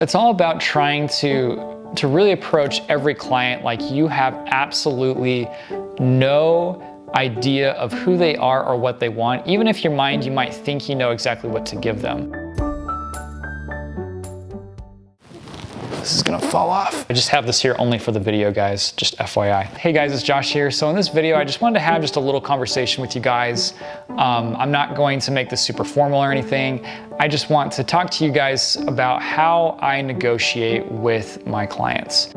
It's all about trying to really approach every client like you have absolutely no idea of who they are or what they want, even if your mind you might think you know exactly what to give them. This is gonna fall off. I just have this here only for the video, guys, just FYI. Hey guys, it's Josh here. So in this video, I just wanted to have just a little conversation with you guys. I'm not going to make this super formal or anything. I just want to talk to you guys about how I negotiate with my clients.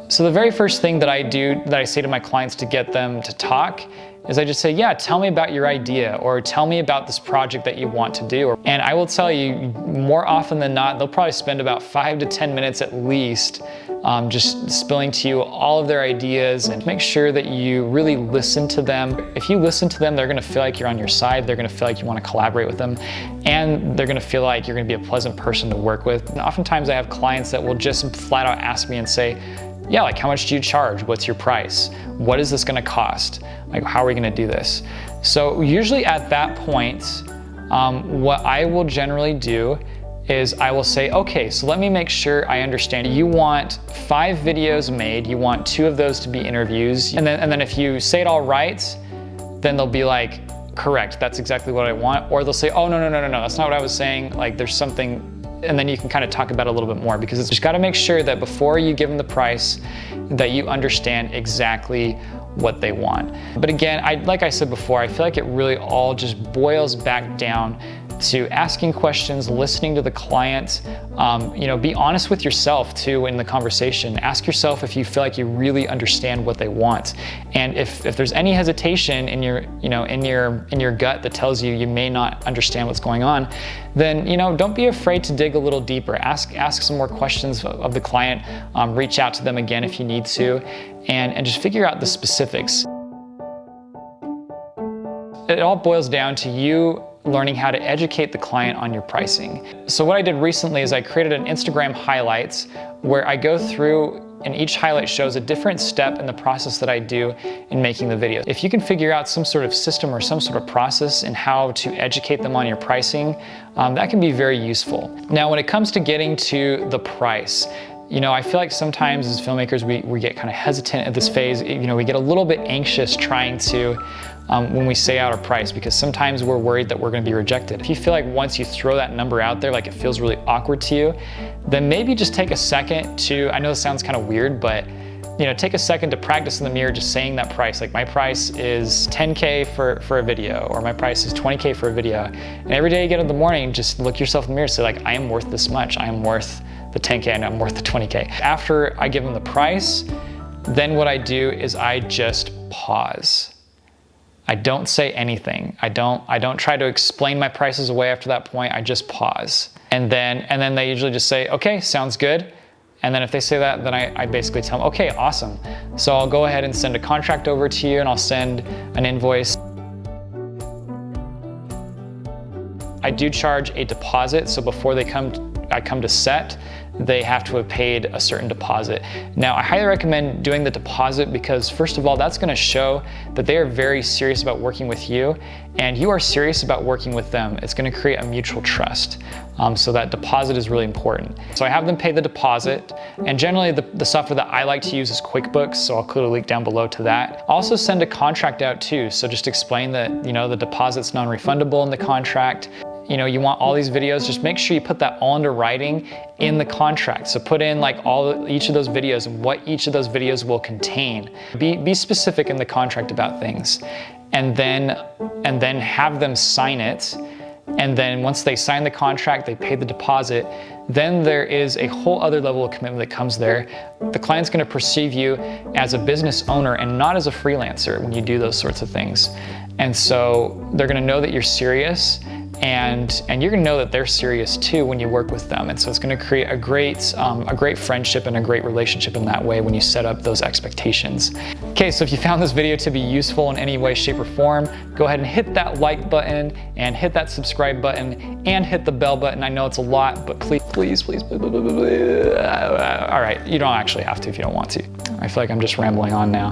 So the very first thing that I say to my clients to get them to talk is I just say, yeah, tell me about your idea, or tell me about this project that you want to do. And I will tell you, more often than not, they'll probably spend about 5 to 10 minutes at least just spilling to you all of their ideas, and make sure that you really listen to them. If you listen to them, they're gonna feel like you're on your side, they're gonna feel like you wanna collaborate with them, and they're gonna feel like you're gonna be a pleasant person to work with. And oftentimes I have clients that will just flat out ask me and say, yeah, like how much do you charge? What's your price? What is this gonna cost? Like, how are we gonna do this? So usually at that point, what I will generally do is I will say, okay, so let me make sure I understand. You want 5 videos made, you want 2 of those to be interviews, and then if you say it all right, then they'll be like, correct, that's exactly what I want. Or they'll say, oh, no, that's not what I was saying. Like there's something. And then you can kind of talk about it a little bit more, because it's just got to make sure that before you give them the price, that you understand exactly what they want. But again, like I said before, I feel like it really all just boils back down to asking questions, listening to the client. Be honest with yourself too in the conversation. Ask yourself if you feel like you really understand what they want. And if there's any hesitation in your gut that tells you you may not understand what's going on, then don't be afraid to dig a little deeper. Ask some more questions of the client. Reach out to them again if you need to, and just figure out the specifics. It all boils down to you learning how to educate the client on your pricing. So what I did recently is I created an Instagram highlights where I go through, and each highlight shows a different step in the process that I do in making the video. If you can figure out some sort of system or some sort of process in how to educate them on your pricing, that can be very useful. Now, when it comes to getting to the price, I feel like sometimes as filmmakers, we get kind of hesitant at this phase. We get a little bit anxious trying to, when we say out our price, because sometimes we're worried that we're gonna be rejected. If you feel like once you throw that number out there, like it feels really awkward to you, then maybe just take a second to, I know this sounds kind of weird, but take a second to practice in the mirror just saying that price. Like, my price is 10K for a video, or my price is 20K for a video. And every day you get up in the morning, just look yourself in the mirror and say, like, I am worth this much. I am worth the 10K and I'm worth the 20K. After I give them the price, then what I do is I just pause. I don't say anything. I don't try to explain my prices away after that point. I just pause. And then they usually just say, okay, sounds good. And then if they say that, then I basically tell them, okay, awesome. So I'll go ahead and send a contract over to you, and I'll send an invoice. I do charge a deposit, so before I come to set, they have to have paid a certain deposit. Now, I highly recommend doing the deposit because, first of all, that's gonna show that they are very serious about working with you, and you are serious about working with them. It's gonna create a mutual trust. So that deposit is really important. So I have them pay the deposit, and generally the software that I like to use is QuickBooks, so I'll include a link down below to that. Also send a contract out too, so just explain that the deposit's non-refundable in the contract. You want all these videos, just make sure you put that all into writing in the contract. So put in like each of those videos and what each of those videos will contain. Be specific in the contract about things, and then have them sign it. And then once they sign the contract, they pay the deposit, then there is a whole other level of commitment that comes there. The client's gonna perceive you as a business owner and not as a freelancer when you do those sorts of things. And so they're gonna know that you're serious, and you're gonna know that they're serious too when you work with them. And so it's gonna create a great friendship and a great relationship in that way when you set up those expectations. Okay, so if you found this video to be useful in any way, shape, or form, go ahead and hit that like button, and hit that subscribe button, and hit the bell button. I know it's a lot, but please. All right, you don't actually have to if you don't want to. I feel like I'm just rambling on now.